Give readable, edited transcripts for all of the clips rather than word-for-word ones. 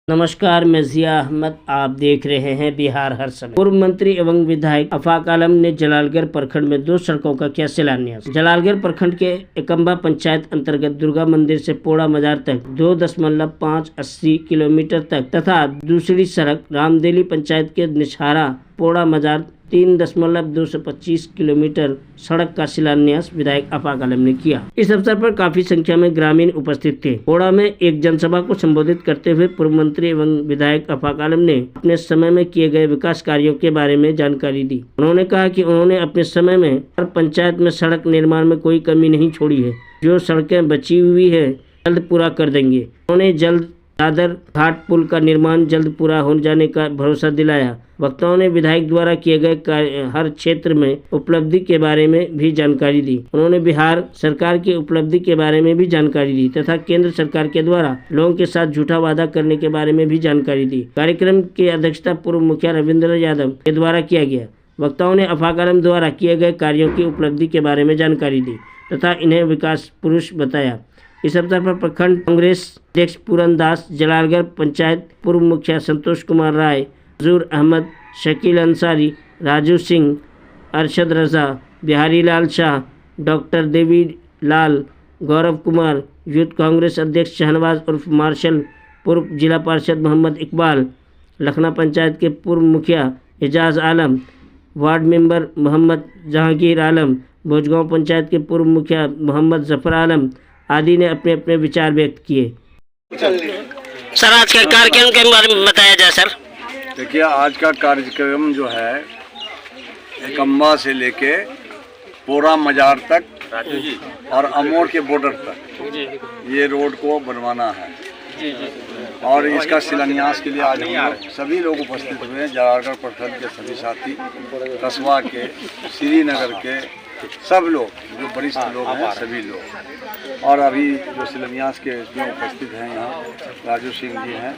नमस्कार, मैं जिया अहमद। आप देख रहे हैं बिहार हर समय। पूर्व मंत्री एवं विधायक आफाक आलम ने जलालगढ़ प्रखंड में 2 सड़कों का किया शिलान्यास। जलालगढ़ प्रखंड के एकम्बा पंचायत अंतर्गत दुर्गा मंदिर से पोड़ा मजार तक 2.580 किलोमीटर तक तथा दूसरी सड़क रामदेली पंचायत के निछारा पोड़ा मजार 3.225 किलोमीटर सड़क का शिलान्यास विधायक आफाक आलम ने किया। इस अवसर पर काफी संख्या में ग्रामीण उपस्थित थे। पोड़ा में एक जनसभा को संबोधित करते हुए पूर्व मंत्री एवं विधायक आफाक आलम ने अपने समय में किए गए विकास कार्यों के बारे में जानकारी दी। उन्होंने कहा कि उन्होंने अपने समय में हर पंचायत में सड़क निर्माण में कोई कमी नहीं छोड़ी है। जो सड़कें बची हुई है जल्द पूरा कर देंगे। उन्होंने जल्द दादर घाट पुल का निर्माण जल्द पूरा हो जाने का भरोसा दिलाया। वक्ताओं ने विधायक द्वारा किए गए हर क्षेत्र में उपलब्धि के बारे में भी जानकारी दी। उन्होंने बिहार सरकार की उपलब्धि के बारे में भी जानकारी दी तथा केंद्र सरकार के द्वारा लोगों के साथ झूठा वादा करने के बारे में भी जानकारी दी। कार्यक्रम की अध्यक्षता पूर्व मुखिया रविंद्र यादव के द्वारा किया गया। वक्ताओं ने आफाक आलम द्वारा किए गए कार्यों की उपलब्धि के बारे में जानकारी दी तथा इन्हें विकास पुरुष बताया। इस अवसर पर प्रखंड कांग्रेस अध्यक्ष पूरन दास, जलालगढ़ पंचायत पूर्व मुखिया संतोष कुमार राय, मंजूर अहमद, शकील अंसारी, राजू सिंह, अरशद रजा, बिहारी लाल शाह, डॉक्टर देवी लाल, गौरव कुमार, यूथ कांग्रेस अध्यक्ष शहनवाज उर्फ मार्शल, पूर्व जिला पार्षद मोहम्मद इकबाल, लखना पंचायत के पूर्व मुखिया एजाज आलम, वार्ड मेंबर मोहम्मद जहांगीर आलम, भोजगांव पंचायत के पूर्व मुखिया मोहम्मद जफर आलम आदि ने अपने अपने विचार व्यक्त किए। सर, आज के कार्यक्रम के बारे में बताया जाए। सर देखिए, आज का कार्यक्रम जो है एकम्बा से लेके पोड़ा मजार तक और अमोर के बॉर्डर तक ये रोड को बनवाना है और इसका शिलान्यास के लिए आज हम सभी लोग उपस्थित हुए हैं। जलालगढ़ प्रखंड के सभी साथी, कस्बा के, श्रीनगर के सब लोग, जो वरिष्ठ लोग हैं सभी लोग, और अभी जो शिलान्यास के जो उपस्थित हैं यहाँ राजू सिंह जी हैं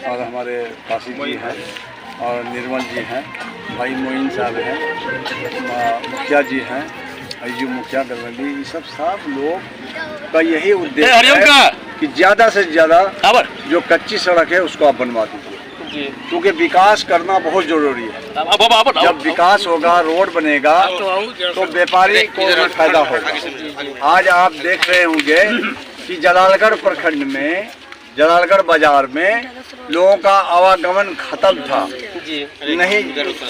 और हमारे काशी जी हैं और निर्मल जी हैं, भाई मोइन साहब हैं, मुखिया जी हैं, अय्यूब मुखिया दरवंडी, ये सब लोग का यही उद्देश्य है कि ज़्यादा से ज़्यादा जो कच्ची सड़क है उसको आप बनवा दीजिए, क्योंकि विकास करना बहुत जरूरी है। जब विकास होगा, रोड बनेगा तो व्यापारी को भी फायदा होगा। आज आप देख रहे होंगे कि जलालगढ़ प्रखंड में, जलालगढ़ बाजार में लोगों का आवागमन खत्म था,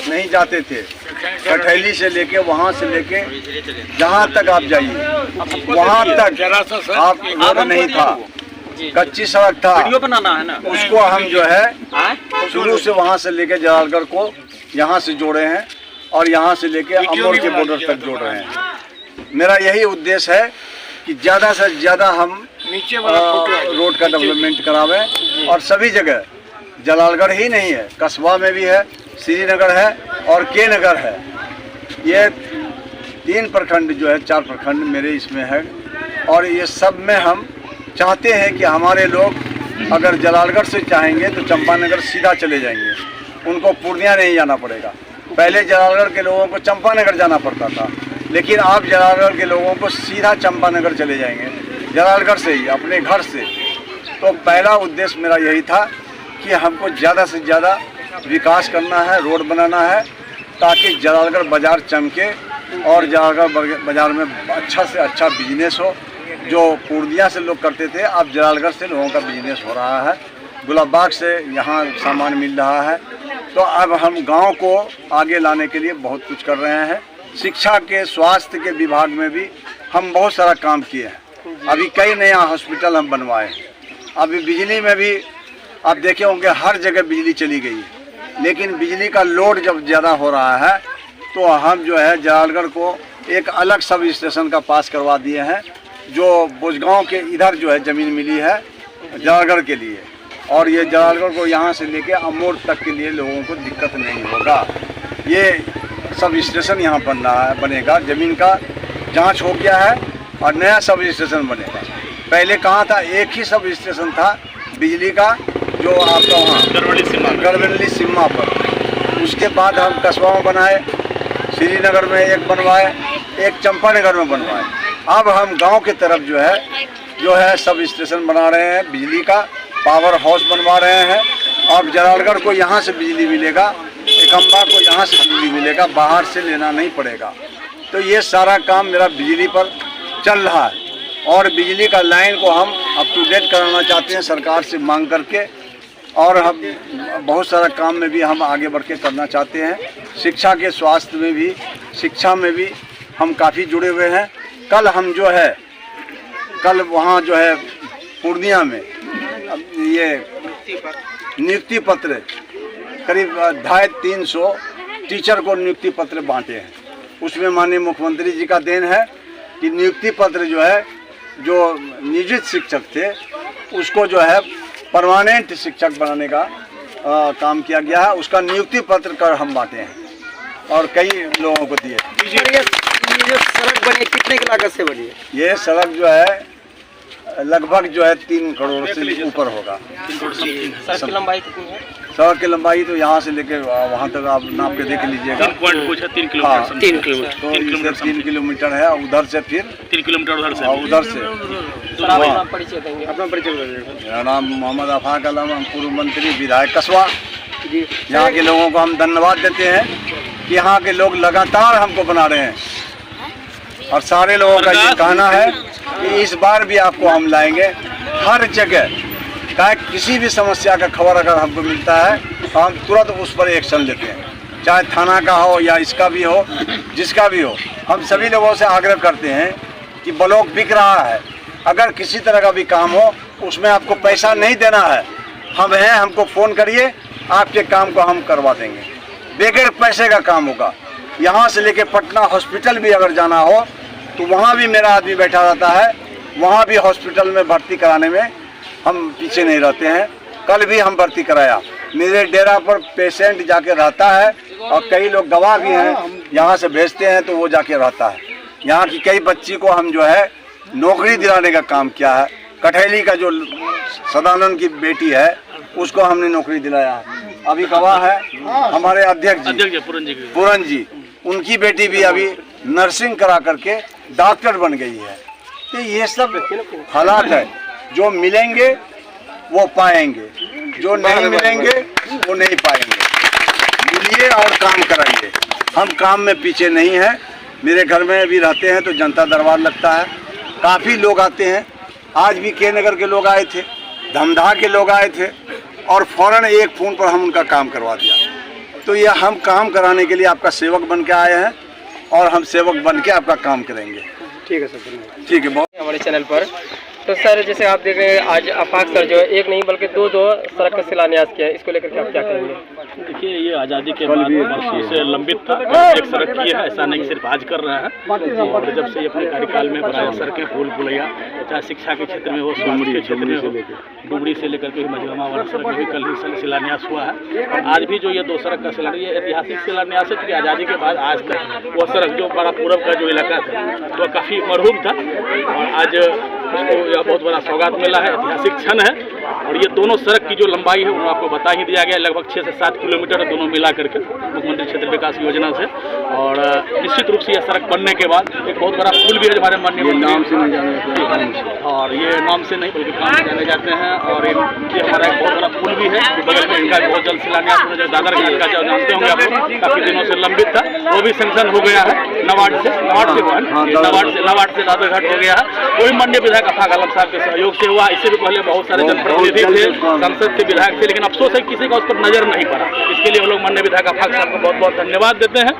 नहीं जाते थे। कठैली से लेके वहाँ से लेके जहाँ तक आप जाइए वहाँ तक आप रोड नहीं था, कच्ची सड़क था। वीडियो बनाना है ना, उसको हम जो है शुरू से वहाँ से लेके जलालगढ़ को यहाँ से जोड़े हैं और यहाँ से लेके अमोर के बॉर्डर तक जोड़ रहे हैं। मेरा यही उद्देश्य है कि ज़्यादा से ज़्यादा हम नीचे रोड का डेवलपमेंट करावें और सभी जगह, जलालगढ़ ही नहीं है, कस्बा में भी है, श्रीनगर है और के नगर है। ये 3 प्रखंड जो है, 4 प्रखंड मेरे इसमें है और ये सब में हम चाहते हैं कि हमारे लोग अगर जलालगढ़ से चाहेंगे तो चंपानगर सीधा चले जाएंगे, उनको पूर्णिया नहीं जाना पड़ेगा। पहले जलालगढ़ के लोगों को चंपानगर जाना पड़ता था, लेकिन आप जलालगढ़ के लोगों को सीधा चंपानगर चले जाएंगे जलालगढ़ से ही, अपने घर से। तो पहला उद्देश्य मेरा यही था कि हमको ज़्यादा से ज़्यादा विकास करना है, रोड बनाना है, ताकि जलालगढ़ बाज़ार चमके और जलालगढ़ बाज़ार में अच्छा से अच्छा बिजनेस हो। जो पूर्णिया से लोग करते थे, अब जलालगढ़ से लोगों का बिजनेस हो रहा है, गुलाबबाग से यहाँ सामान मिल रहा है। तो अब हम गांव को आगे लाने के लिए बहुत कुछ कर रहे हैं। शिक्षा के, स्वास्थ्य के विभाग में भी हम बहुत सारा काम किए हैं। अभी कई नया हॉस्पिटल हम बनवाए। अभी बिजली में भी आप देखे होंगे हर जगह बिजली चली गई है, लेकिन बिजली का लोड जब ज़्यादा हो रहा है तो हम जो है जलालगढ़ को एक अलग सब स्टेशन का पास करवा दिए हैं। जो भोजगांव के इधर जो है ज़मीन मिली है जलालगढ़ के लिए, और ये जलालगढ़ को यहाँ से लेके अमोर तक के लिए लोगों को दिक्कत नहीं होगा। ये सब स्टेशन यहाँ बन रहा है, बनेगा। ज़मीन का जांच हो गया है और नया सब स्टेशन बनेगा। पहले कहाँ था, एक ही सब स्टेशन था बिजली का, जो आपका वहाँ गड़बड़ी सीमा पर। उसके बाद हम कस्बा में बनाए, श्रीनगर में एक बनवाए, एक चंपानगर में बनवाए। अब हम गांव की तरफ जो है सब स्टेशन बना रहे हैं बिजली का, पावर हाउस बनवा रहे हैं। अब जलालगढ़ को यहाँ से बिजली मिलेगा, एकम्बा को यहाँ से बिजली मिलेगा, बाहर से लेना नहीं पड़ेगा। तो ये सारा काम मेरा बिजली पर चल रहा है और बिजली का लाइन को हम अप टू डेट कराना चाहते हैं सरकार से मांग करके। और हम बहुत सारा काम में भी हम आगे बढ़ के करना चाहते हैं। शिक्षा के स्वास्थ्य में भी, शिक्षा में भी हम काफ़ी जुड़े हुए हैं। कल हम जो है वहाँ जो है पूर्णिया में ये नियुक्ति पत्र करीब 250-300 टीचर को नियुक्ति पत्र बांटे हैं। उसमें माननीय मुख्यमंत्री जी का देन है कि नियुक्ति पत्र जो है, जो नियोजित शिक्षक थे उसको जो है परमानेंट शिक्षक बनाने का काम किया गया है। उसका नियुक्ति पत्र कर हम बांटे हैं और कई लोगों को दिए। ये सड़क बनी कितने की लागत से बनी है? ये सड़क जो है लगभग जो है 3 करोड़ से ऊपर होगा। सड़क की लंबाई कितनी है? सड़क की लंबाई तो यहाँ से लेके वहाँ तक आप नाप के देख लीजिएगा। 3 किलोमीटर। 3 किलोमीटर। तो इससे 3 किलोमीटर है, उधर से फिर 3 किलोमीटर उधर से उधर से। अपना परिचय देंगे, अपना परिचय देंगे। मेरा नाम मोहम्मद अफाक आलम, हम पूर्व मंत्री विधायक कसबा। जी, यहाँ के लोगों को हम धन्यवाद देते हैं कि यहाँ के लोग लगातार हमको बना रहे हैं और सारे लोगों का ये कहना है कि इस बार भी आपको हम लाएंगे हर जगह। चाहे किसी भी समस्या का खबर अगर हमको मिलता है तो हम तुरंत उस पर एक्शन लेते हैं, चाहे थाना का हो या इसका भी हो, जिसका भी हो। हम सभी लोगों से आग्रह करते हैं कि ब्लॉक बिक रहा है, अगर किसी तरह का भी काम हो उसमें आपको पैसा नहीं देना है, हम हैं, हमको फ़ोन करिए, आपके काम को हम करवा देंगे। बगैर पैसे का काम होगा। यहाँ से लेके पटना हॉस्पिटल भी अगर जाना हो तो वहाँ भी मेरा आदमी बैठा रहता है, वहाँ भी हॉस्पिटल में भर्ती कराने में हम पीछे नहीं रहते हैं। कल भी हम भर्ती कराया, मेरे डेरा पर पेशेंट जाके रहता है और कई लोग गवाह भी हैं, यहाँ से भेजते हैं तो वो जाके रहता है। यहाँ की कई बच्ची को हम जो है नौकरी दिलाने का काम किया है। कठैली का जो सदानंद की बेटी है उसको हमने नौकरी दिलाया है। अभी गवाह है हमारे अध्यक्ष जी पूरन जी, उनकी बेटी भी अभी नर्सिंग करा करके डॉक्टर बन गई है। तो ये सब हालात है, जो मिलेंगे वो पाएंगे, जो नहीं मिलेंगे वो नहीं पाएंगे। मिलिए और काम कराइए। हम काम में पीछे नहीं हैं। मेरे घर में भी रहते हैं तो जनता दरबार लगता है, काफ़ी लोग आते हैं। आज भी के नगर के लोग आए थे, धमधा के लोग आए थे और फ़ौरन एक फ़ोन पर हम उनका काम करवा दिया। तो ये हम काम कराने के लिए आपका सेवक बन के आए हैं और हम सेवक बन के आपका काम करेंगे। ठीक है सर, धन्यवाद। ठीक है, बहुत हमारे चैनल पर। तो सर जैसे आप देख रहे हैं आज आफाक सर जो है एक नहीं बल्कि दो सड़क का शिलान्यास किया है, इसको लेकर के आप क्या कहेंगे? देखिए, ये आज़ादी के बाद वर्षों से लंबित था। एक सड़क की है, ऐसा नहीं सिर्फ आज कर रहा है, और जब से अपने कार्यकाल में बनाया सड़कें, पुल पुलिया, चाहे शिक्षा के क्षेत्र में हो, स्वास्थ्य के क्षेत्र में हो, डुमरी से लेकर के मझगामा वाला सड़क भी कल ही शिलान्यास हुआ है। और आज भी जो ये 2 सड़क का शिलान्यास, ये ऐतिहासिक शिलान्यास है, क्योंकि आज़ादी के बाद आज तक वो सड़क जो बड़ा पूरब का जो इलाका था वो काफ़ी मरहूम था और आज उसको यह बहुत बड़ा सौगात मिला है, ऐतिहासिक क्षण है। और ये दोनों सड़क की जो लंबाई है वो आपको बता ही दिया गया, लगभग 6 से 7 किलोमीटर दोनों मिला करके मुख्यमंत्री क्षेत्र विकास योजना से। और निश्चित रूप से यह सड़क बनने के बाद एक बहुत बड़ा पुल भी है हमारे माननीय नाम से नहीं जाने, और ये नाम से नहीं बल्कि काम से जाने जाते हैं। और ये हमारा एक बहुत बड़ा पुल भी है, बगल में इनका बहुत जल्द शिलान्यास होने जो दादर घाट का जो जानते होंगे आप लोग, काफ़ी दिनों से लंबित था, वो भी सेंक्शन हो गया है नवाड से दादर घाट हो गया है। वो भी माननीय विधायक अफाक आलम साहब के सहयोग से हुआ। इससे भी पहले बहुत सारे जनप्रतिनिधि थे, संसद के विधायक थे, लेकिन अफसोस है किसी का उस पर नजर नहीं पड़ा। इसके लिए हम लोग माननीय विधायक अफाक साहब को बहुत बहुत धन्यवाद देते हैं।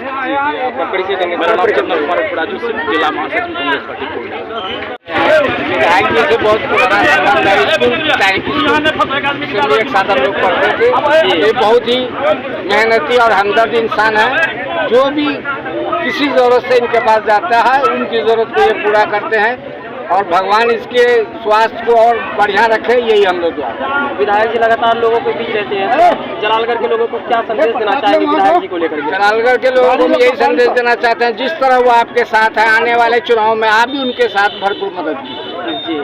आपका परिचय देंगे? मेरा नाम चंदन कुमार राजू सिंह, जिला महासचिव कांग्रेस पार्टी विधायक जी से बहुत पुराना संबंध है। स्कूल एक साथ हम लोग पढ़ते थे। ये बहुत ही मेहनती और हमदर्द इंसान है, जो भी किसी ज़रूरत से इनके पास जाता है उनकी ज़रूरत को ये पूरा करते हैं और भगवान इसके स्वास्थ्य को और बढ़िया रखे, यही हम लोग दुआ। विधायक जी लगातार लोगों के बीच रहते हैं, जलालगढ़ के लोगों को क्या संदेश देना चाहेंगे विधायक जी को लेकर? जलालगढ़ के लोगों को यही संदेश देना चाहते हैं, जिस तरह वो आपके साथ है, आने वाले चुनाव में आप भी उनके साथ भरपूर मदद कीजिए।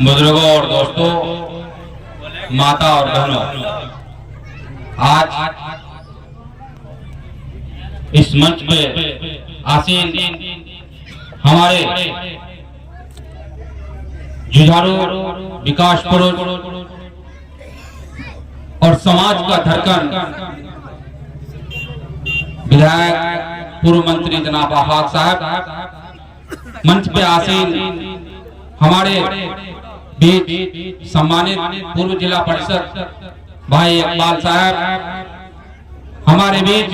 बुजुर्गों और दोस्तों, माता और बहनों, आज इस मंच पे आसीन हमारे जुझारू, विकास पुरुष और समाज का धड़कन विधायक पूर्व मंत्री जनाब आफाक साहब, मंच पे आसीन हमारे बीच सम्मानित पूर्व जिला परिषद भाई इकबाल साहब, हमारे बीच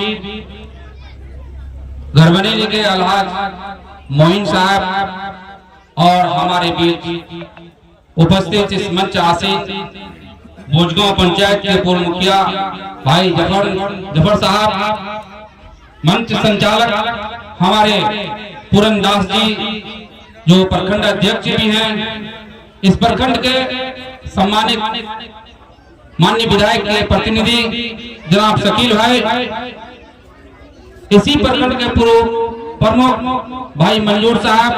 घरबनेली के अलहाज मोइन साहब और हमारे बीच उपस्थित इस मंच आसीन भोजगांव पंचायत के पूर्व मुखिया भाई जफर साहब, मंच संचालक हमारे पूरन दास जी जो प्रखंड अध्यक्ष भी हैं, इस प्रखंड के सम्मानित माननीय विधायक के प्रतिनिधि जनाब शकील भाई, इसी प्रखंड के पूर्व प्रमुख भाई मंजूर साहब,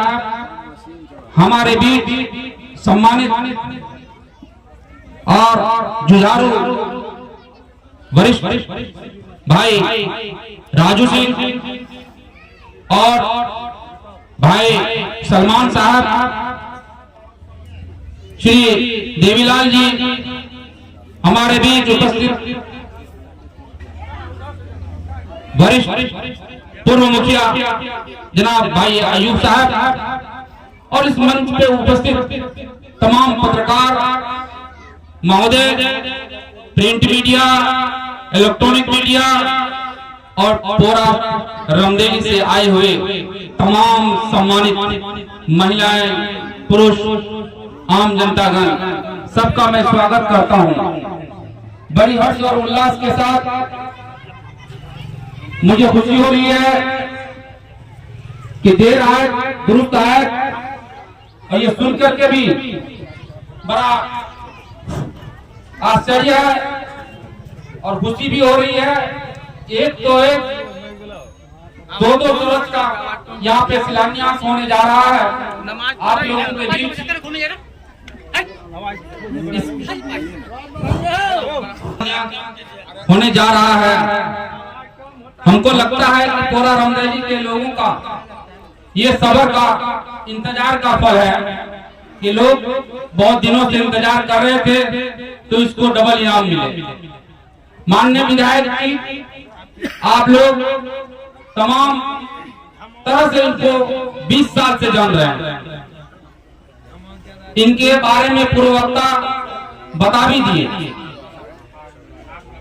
हमारे बीच सम्मानित और जुझारू वरिष्ठ भाई राजू सिंह और भाई सलमान साहब, श्री देवीलाल जी हमारे बीच उपस्थित वरिष्ठ पूर्व मुखिया जनाब भाई अयूब साहब और इस मंच पे उपस्थित तमाम पत्रकार महोदय, प्रिंट मीडिया, इलेक्ट्रॉनिक मीडिया और पोरा रामदेवी से आए हुए तमाम सम्मानित महिलाएं, पुरुष, आम जनतागण, सबका मैं स्वागत करता हूं। बड़ी हर्ष और उल्लास के साथ मुझे खुशी हो रही है कि देर आए दुरुस्त आए, और ये सुनकर के भी बड़ा आश्चर्य है और खुशी भी हो रही है। एक तो एक दो सूरज का यहाँ पे शिलान्यास होने जा रहा है आप लोगों के बीच। होने जा रहा है, हमको लगता है कि पूरा रामदेवी के लोगों का ये सबर का इंतजार का फल है कि लोग बहुत दिनों से इंतजार कर रहे थे, तो इसको डबल इनाम मिले। माननीय विधायक जी, आप लोग तमाम तरह से इनको 20 साल से जान रहे हैं, इनके बारे में पूर्ववक्ता बता भी दिए।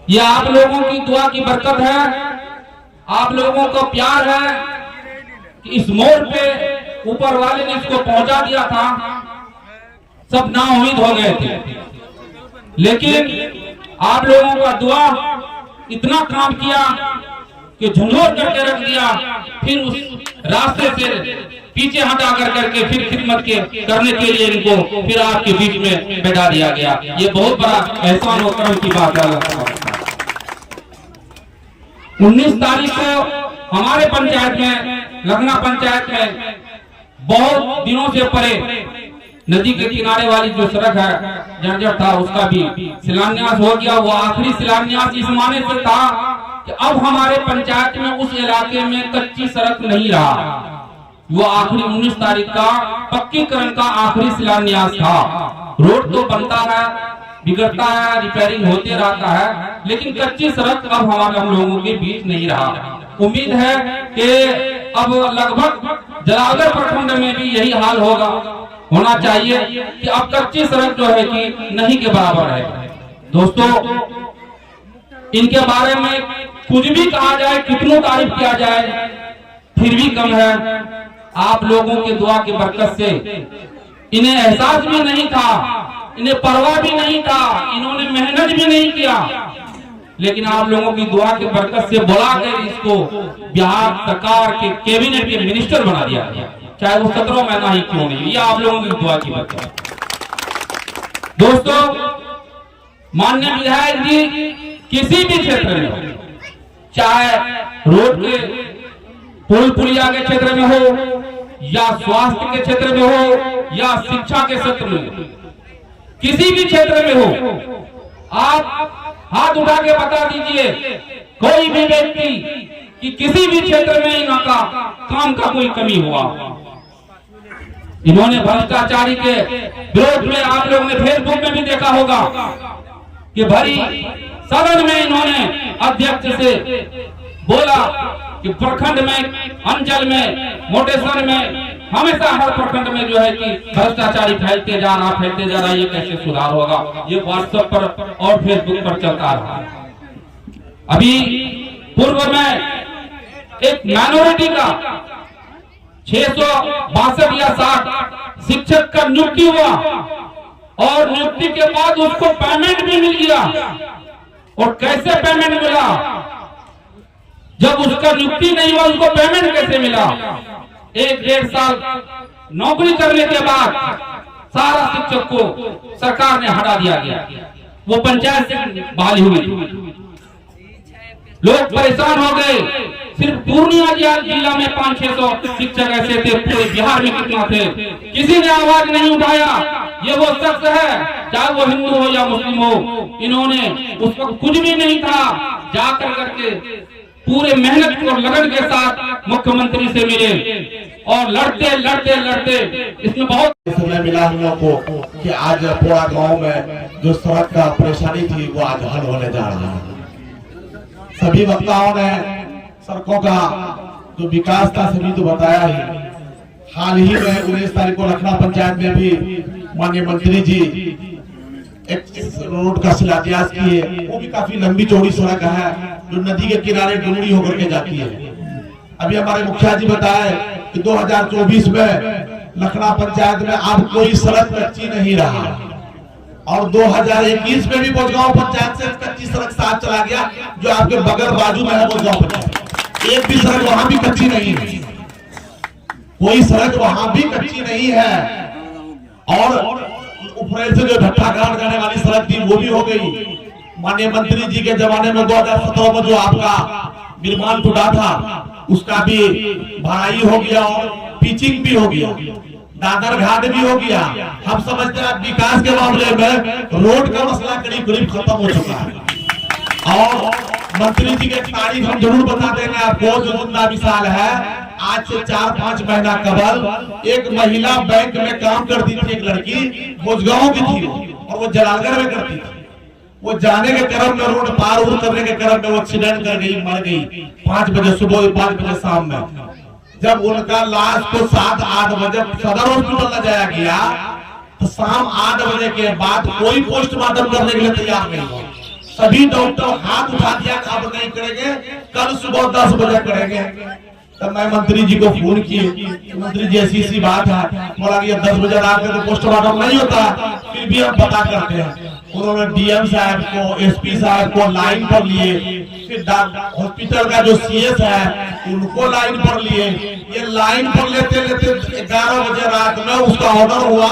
ये आप लोगों की दुआ की बरकत है, आप लोगों को प्यार है कि इस मोड़ पे ऊपर वाले ने इसको पहुंचा दिया था। सब नाउम्मीद हो गए थे, लेकिन आप लोगों का दुआ इतना काम किया कि झंझोर करके रख दिया, फिर उस रास्ते से पीछे हटा करके फिर खिदमत करने के लिए इनको फिर आपके बीच में बैठा दिया गया। ये बहुत बड़ा एहसान और करम की बात है। 19 तारीख को हमारे पंचायत में, लगना पंचायत में, बहुत दिनों से परे नदी के किनारे वाली जो सड़क है जर्जर था, उसका भी शिलान्यास हो गया। वो आखिरी शिलान्यास इस माने से था कि अब हमारे पंचायत में उस इलाके में कच्ची सड़क नहीं रहा। वो आखिरी 19 तारीख का पक्कीकरण का आखिरी शिलान्यास था। रोड तो बनता है, बिगड़ता है, रिपेयरिंग होते रहता है, लेकिन कच्ची सड़क अब हम लोगों के बीच नहीं रहा। उम्मीद है कि अब लगभग जलालगढ़ प्रखंड में भी यही हाल होना चाहिए कि अब कच्ची सड़क जो है कि नहीं के बराबर है। दोस्तों, इनके बारे में कुछ भी कहा जाए, कितनों तारीफ किया जाए, फिर भी कम है। आप लोगों के दुआ की बरकत से इन्हें एहसास भी नहीं था, इन्हें परवाह भी नहीं था, इन्होंने मेहनत भी नहीं किया, लेकिन आप लोगों की दुआ की बरकत से बुलाकर इसको बिहार सरकार के कैबिनेट के मिनिस्टर बना दिया गया, चाहे वो 17 महीना ही क्यों नहीं। ये आप लोगों की दुआ की बरकत। दोस्तों, माननीय विधायक जी किसी भी क्षेत्र में, चाहे रोड के पुल पुलिया के क्षेत्र में हो, या स्वास्थ्य के क्षेत्र में हो, या शिक्षा के क्षेत्र में, किसी भी क्षेत्र में हो, आप हाथ उठा के बता दीजिए कोई भी व्यक्ति कि किसी भी क्षेत्र में इनका काम का कोई कमी हुआ। इन्होंने भ्रष्टाचारी के विरोध में, आप लोगों ने फेसबुक में भी देखा होगा कि भरी सदन में इन्होंने अध्यक्ष से बोला कि प्रखंड में, अंचल में, मोटेश्वर में हमेशा हर प्रखंड में जो है कि भ्रष्टाचारी फैलते जा रहा, ये कैसे सुधार होगा। ये व्हाट्सएप पर और फेसबुक पर चलता रहा। अभी पूर्व में एक माइनॉरिटी का 662 या 60 शिक्षक का नियुक्ति हुआ और नियुक्ति के बाद उसको पेमेंट भी मिल गया। और कैसे पेमेंट मिला? जब उसका नियुक्ति नहीं हुआ उसको पेमेंट कैसे मिला? 1-1.5 साल नौकरी करने के बाद सारा शिक्षक को सरकार ने हटा दिया गया, वो पंचायत से बहाली हुई। लोग परेशान हो गए। सिर्फ पूर्णिया जिला में 500-600 शिक्षक ऐसे थे, पूरे बिहार में कितना थे, किसी ने आवाज नहीं उठाया। ये वो शख्स है, चाहे वो हिंदू हो या मुस्लिम हो, इन्होंने उस वक्त कुछ भी नहीं था, जाकर करके पूरे मेहनत और लगन के साथ मुख्यमंत्री से मिले और लड़ते इसमें बहुत समय मिला हम लोग को कि आज पूरा गांव में जो सड़क का परेशानी थी वो आज हल होने जा रहा है। सभी वक्ताओं ने सड़कों का जो विकास था सभी तो बताया ही। हाल ही में 19 तारीख को लखना पंचायत में भी माननीय मंत्री जी एक रोड का शिलान्यास किए। वो भी काफी लंबी चौड़ी सड़क है जो नदी के किनारे डूंगरी होकर के जाती है। अभी हमारे मुखिया जी बताए कि 2024 में लखना पंचायत में अब कोई सड़क कच्ची नहीं रहा और 2021 में भी बोजगांव पंचायत से कच्ची सड़क साफ चला गया, जो आपके बगल बाजू में है बोजगांव पंचायत। एक भी सड़क वहां भी कच्ची नहीं है, कोई सड़क वहां भी कच्ची नहीं है। और ऊपर से जो भट्टा घाट जाने वाली सड़क थी वो भी हो गई। माननीय मंत्री जी के जमाने में 2017 में जो आपका निर्माण टूटा था उसका भी भराई हो गया और पिचिंग भी हो गया, दादर घाट भी हो गया। हम समझते हैं विकास के मामले में रोड का मसला करीब खत्म हो चुका है। और मंत्री जी के तारीख हम जरूर बता देंगे आपको, जो मुद्दा मिसाल है। आज से 4-5 महीना कबल एक महिला बैंक में काम करती थी, एक लड़की बोजगांव की थी और वो जलालगढ़ में करती थी। वो जाने के क्रम में रोड पार करने के क्रम में वो एक्सीडेंट कर गई, मर गई 5 बजे सुबह, 5 बजे शाम में। जब उनका लाश को 7-8 बजे सदर हॉस्पिटल ले जाया गया तो शाम 8 बजे के बाद कोई पोस्टमार्टम करने के लिए तैयार नहीं हुआ। सभी डॉक्टर हाथ उठा दिया, अब नहीं करेंगे, कल सुबह 10 बजे करेंगे। तब मैं मंत्री जी को फोन किए, मंत्री जी ऐसी बात है, बोला कि 10 बजे रात में तो पोस्टमार्टम नहीं होता, फिर भी हम पता करते हैं। उन्होंने डीएम साहब को, एसपी साहब को लाइन पर लिए, फिर हॉस्पिटल का जो सीएस है उनको लाइन पर लिए। ये लाइन पर लेते 11 बजे रात में उसका ऑर्डर हुआ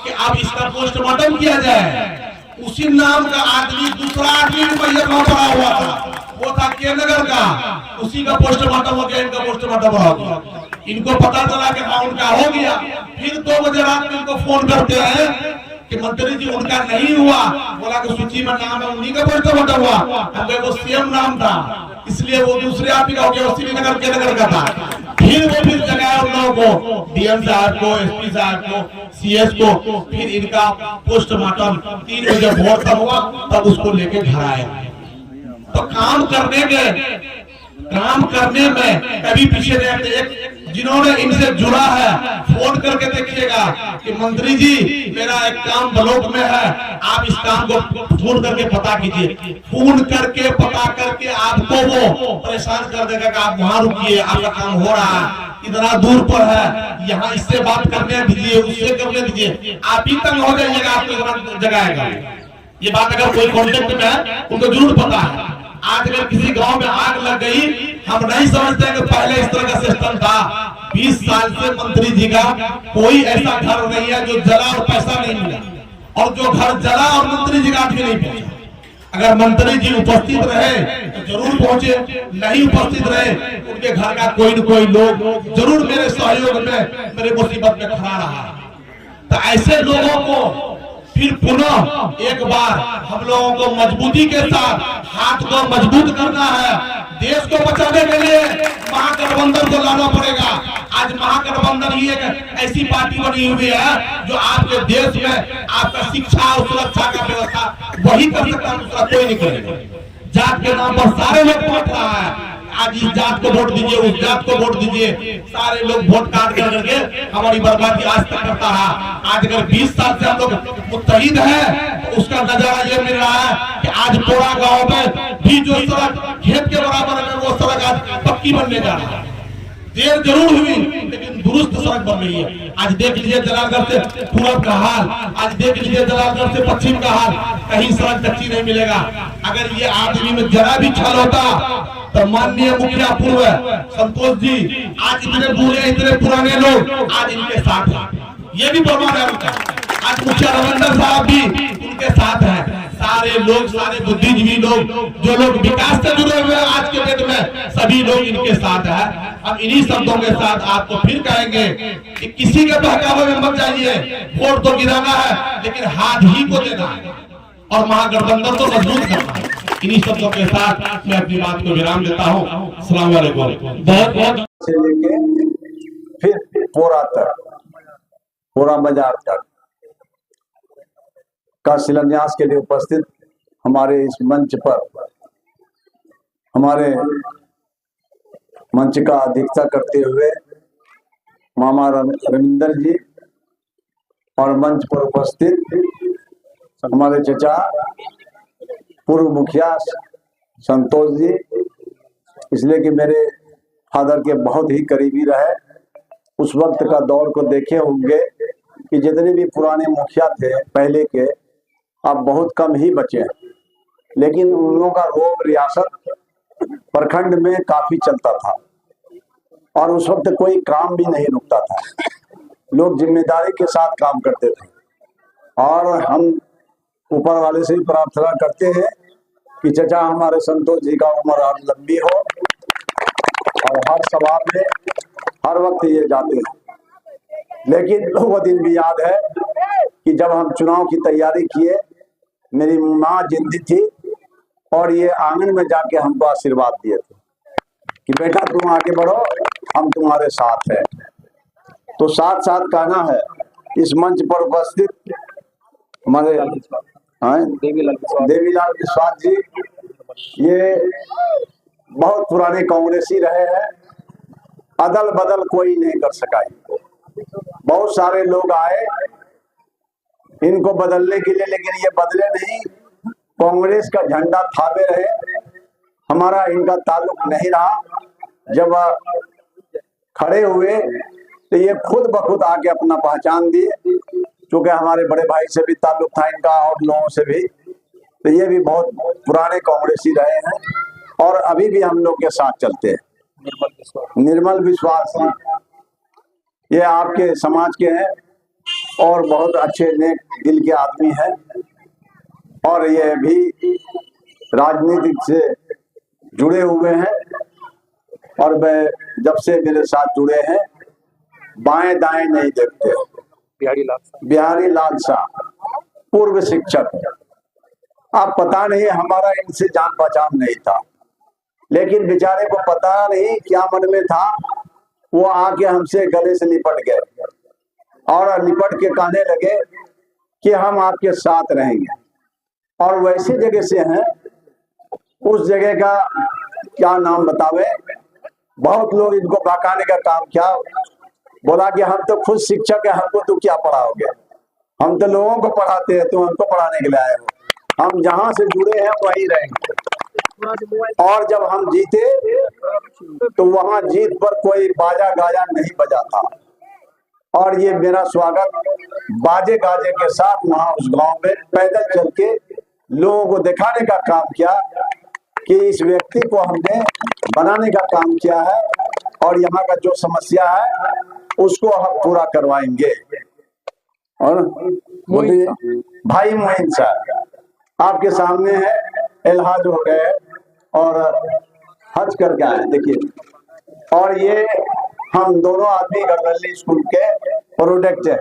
कि अब इसका पोस्टमार्टम किया जाए। उसी नाम का आदमी दूसरा आदमी मैयर वहां पड़ा हुआ था, वो था के नगर का, उसी का पोस्टमार्टम हो गया, इनका पोस्टमार्टम हो गया। इनको पता चला कि हाँ उनका हो गया। फिर 2 बजे रात में इनको फोन करते हैं कि मंत्री जी उनका नहीं हुआ। बोला कि सूची में नाम है, उन्हीं का पोस्टमार्टम हुआ। हमको वो सीएम नाम था इसलिए वो दूसरे आदमी का हो गया, श्रीनगर के नगर का था। फिर वो फिर जगाया उन लोगों को, डीएम साहब को, एसपी साहब को, सीएस को। फिर इनका पोस्टमार्टम 3 बजे भोर तक हुआ, तब उसको लेके घर आए। तो काम करने में कभी पीछे नहीं हटते। जिन्होंने इनसे जुड़ा है फोन करके देखिएगा कि मंत्री जी मेरा एक काम ब्लॉक में है, आप इस काम को फोन करके पता कीजिए। फोन करके पता करके आपको वो परेशान कर देगा कि आप वहां रुकिए, आपका काम हो रहा है, इतना दूर पर है, यहाँ इससे बात करने दीजिए, उससे करने दीजिए। आप ही तंग हो जाइएगा, आपको जगाएगा। ये बात अगर कोई कॉन्टेक्ट में है उनको जरूर पता है। आज अगर किसी गांव में आग लग गई, हम नहीं समझते कि पहले इस तरह का सिस्टम था। 20 साल से मंत्री जी का कोई ऐसा घर नहीं है जो जला और पैसा नहीं मिला, और जो घर जला और मंत्री जी का आदमी नहीं पहुंचा। अगर मंत्री जी उपस्थित रहे तो जरूर पहुंचे, नहीं उपस्थित रहे उनके घर का कोई न कोई लोग जरूर मेरे सहयोग में, मेरे मुसीबत में खड़ा रहा। तो ऐसे लोगों को फिर पुनः एक बार हम लोगों को मजबूती के साथ हाथ को मजबूत करना है। देश को बचाने के लिए महागठबंधन को लाना पड़ेगा। आज महागठबंधन ही एक ऐसी पार्टी बनी हुई है जो आपके देश में आपका शिक्षा और सुरक्षा का व्यवस्था वही कर सकता है, दूसरा कोई नहीं करेगा। जात के नाम पर सारे लोग वोट रहा है, आज इस जात को वोट दीजिए, उस जात को वोट दीजिए, सारे लोग वोट काट कर करके हमारी बर्बादी आज तक करता रहा। आज अगर 20 साल से हम लोग मुत्तहिद है तो उसका नजारा ये मिल रहा है कि आज पोड़ा गांव में भी जो सड़क खेत के बराबर है वो सड़क आज पक्की बनने जा रहा है। देर जरूर हुई लेकिन दुरुस्त सड़क बन रही है। आज देख लीजिए जलालगढ़ से पूरब का हाल, आज देख लीजिए जलालगढ़ से पश्चिम का हाल, कहीं सड़क कच्ची नहीं मिलेगा। अगर ये आदमी में जरा भी छल होता तो माननीय मुखिया पूर्व संतोष जी आज इतने बूढ़े इतने पुराने लोग आज इनके साथ हैं, ये भी प्रमाण है उनका। आज मुखिया रविंदर साहब भी उनके साथ हैं। सारे लोग, सारे बुद्धिजीवी लोग, जो लोग विकास से जुड़े हुए हैं आज के डेट में, सभी लोग इनके साथ हैं। हम इन्हीं शब्दों के साथ आपको फिर कहेंगे कि किसी के बहकावे में मत जाइए, वोट तो गिराना है लेकिन हाथ ही को देना है और महागठबंधन को मजबूत करना है। इन्हीं शब्दों के साथ मैं अपनी बात को विराम देता हूँ। अस्सलाम वालेकुम। बहुत बहुत से लेके फिर पोरा तक, पोरा बाजार तक का शिलान्यास के लिए उपस्थित हमारे इस मंच पर हमारे मंच का अध्यक्षता करते हुए मामा रविंदर जी और मंच पर उपस्थित हमारे चचा पूर्व मुखिया संतोष जी, इसलिए कि मेरे फादर के बहुत ही करीबी रहे। उस वक्त का दौर को देखे होंगे कि जितने भी पुराने मुखिया थे पहले के, अब बहुत कम ही बचे हैं, लेकिन उन लोगों का रोब रियासत प्रखंड में काफी चलता था और उस वक्त कोई काम भी नहीं रुकता था। लोग जिम्मेदारी के साथ काम करते थे और हम ऊपर वाले से भी प्रार्थना करते हैं कि चचा हमारे संतोष जी का उम्र और लंबी हो और हर सभा में हर वक्त ये जाते हैं। लेकिन वो दिन भी याद है कि जब हम चुनाव की तैयारी किए, मेरी माँ जिंदी थी और ये आंगन में जाके हमको आशीर्वाद दिए थे कि बेटा तुम आगे बढ़ो, हम तुम्हारे साथ हैं। तो साथ साथ कहना है इस मंच पर उपस्थित हमारे देवीलाल विश्वास जी, ये बहुत पुराने कांग्रेसी रहे हैं, अदल बदल कोई नहीं कर सका। बहुत सारे लोग आए इनको बदलने के लिए, लेकिन ये बदले नहीं, कांग्रेस का झंडा थामे रहे, हमारा इनका ताल्लुक नहीं रहा। जब खड़े हुए तो ये खुद ब खुद आके अपना पहचान दिए, क्योंकि हमारे बड़े भाई से भी ताल्लुक था इनका और लोगों से भी, तो ये भी बहुत पुराने कांग्रेसी रहे हैं और अभी भी हम लोग के साथ चलते हैं। निर्मल विश्वास ये आपके समाज के हैं और बहुत अच्छे नेक दिल के आदमी हैं और ये भी राजनीतिक से जुड़े हुए हैं और वे जब से मेरे साथ जुड़े हैं बाएं दाएं नहीं देखते। बिहारी लाल शाह पूर्व शिक्षक, अब पता नहीं हमारा इनसे जान पहचान नहीं था, लेकिन बेचारे को पता नहीं क्या मन में था, वो आके हमसे गले से लिपट गए और लिपट के कहने लगे कि हम आपके साथ रहेंगे। और वैसी जगह से हैं, उस जगह का क्या नाम बतावे, बहुत लोग इनको बहकाने का काम किया, बोला कि हम तो खुद शिक्षक है, हमको तो क्या पढ़ाओगे, हम तो लोगों को पढ़ाते हैं, तुम हमको पढ़ाने के लिए आए हो, हम जहां से जुड़े हैं वहीं रहेंगे। और जब हम जीते तो वहां जीत पर कोई बाजा गाजा नहीं बजा था और ये मेरा स्वागत बाजे गाजे के साथ वहां उस गांव में पैदल चल के लोगों को दिखाने का काम किया कि इस व्यक्ति को हमने बनाने का काम किया है और यहाँ का जो समस्या है उसको हम पूरा करवाएंगे। और भाई मोइन साहब आपके सामने है, इलाज हो गए और हज करके आए, देखिए। और ये हम दोनों आदमी गढ़वल्ली स्कूल के प्रोडक्ट हैं,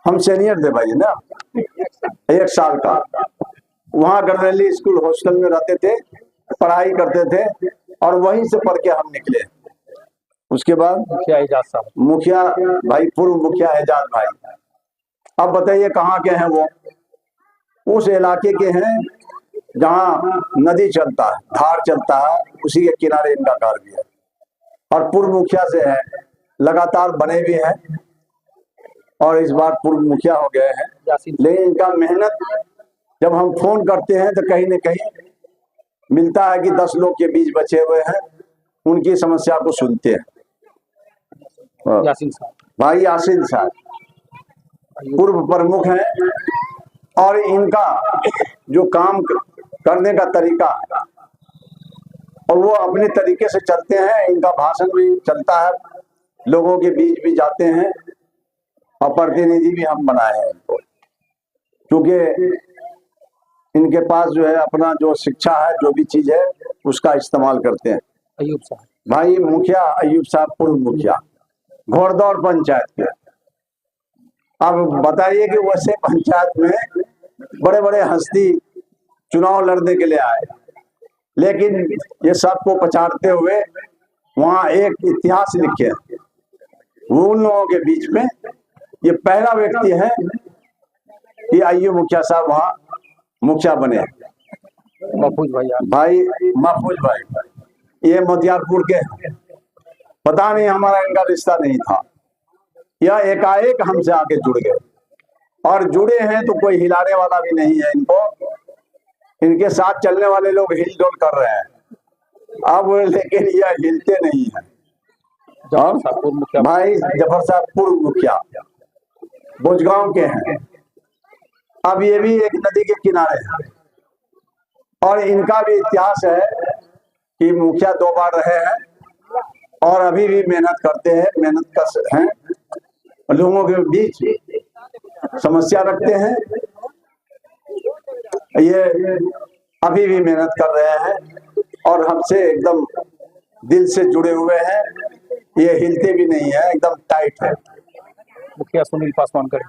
हम सीनियर थे भाई ना, 1 साल का। वहाँ गढ़वल्ली स्कूल हॉस्टल में रहते थे, पढ़ाई करते थे और वहीं से पढ़ के हम निकले। उसके बाद मुखिया एजाज साहब। मुखिया भाई, पूर्व मुखिया एजाज भाई। अब बताइए कहाँ के हैं वो? उस इलाके के हैं जहाँ नदी चलता है, धार चलता है, उसी के किनारे इनका घर भी है। और पूर्व मुखिया से है, लगातार बने भी हैं और इस बार पूर्व मुखिया हो गए हैं। लेकिन इनका मेहनत, जब हम फोन करते हैं तो कहीं न कहीं मिलता है कि 10 लोग के बीच बचे हुए हैं, उनकी समस्या को सुनते हैं। यासीन साहब, भाई यासीन साहब पूर्व प्रमुख हैं और इनका जो काम करने का तरीका है और वो अपने तरीके से चलते हैं। इनका भाषण भी चलता है, लोगों के बीच भी जाते हैं और प्रतिनिधि भी हम बनाए हैं इनको, क्योंकि इनके पास जो है अपना जो शिक्षा है, जो भी चीज है उसका इस्तेमाल करते हैं। अयूब साहब, भाई मुखिया अयूब साहब पूर्व मुखिया घोड़दौड़ पंचायत के। अब बताइए कि वैसे पंचायत में बड़े बड़े हस्ती चुनाव लड़ने के लिए आए, लेकिन ये सबको पछाड़ते हुए वहां एक इतिहास लिखे। वो उन लोगों के बीच में ये पहला व्यक्ति है कि अयूब मुखिया साहब वहां मुखिया बने। महफूज भाई महफूज भाई, ये मोतियारपुर के, पता नहीं हमारा इनका रिश्ता नहीं था, यह एकाएक हमसे आके जुड़ गए और जुड़े हैं तो कोई हिलाने वाला भी नहीं है इनको। इनके साथ चलने वाले लोग हिलडोल कर रहे हैं अब, लेकिन यह हिलते नहीं है। भाई जफर साहब पूर्व मुखिया भोजगांव के हैं। अब ये भी एक नदी के किनारे है और इनका भी इतिहास है कि मुखिया 2 बार रहे हैं और अभी भी मेहनत करते हैं, मेहनत कर हैं, लोगों के बीच समस्या रखते हैं। ये अभी भी मेहनत कर रहे हैं और हमसे एकदम दिल से जुड़े हुए हैं। ये हिलते भी नहीं है, एकदम टाइट है। मुखिया सुनील पासवान कर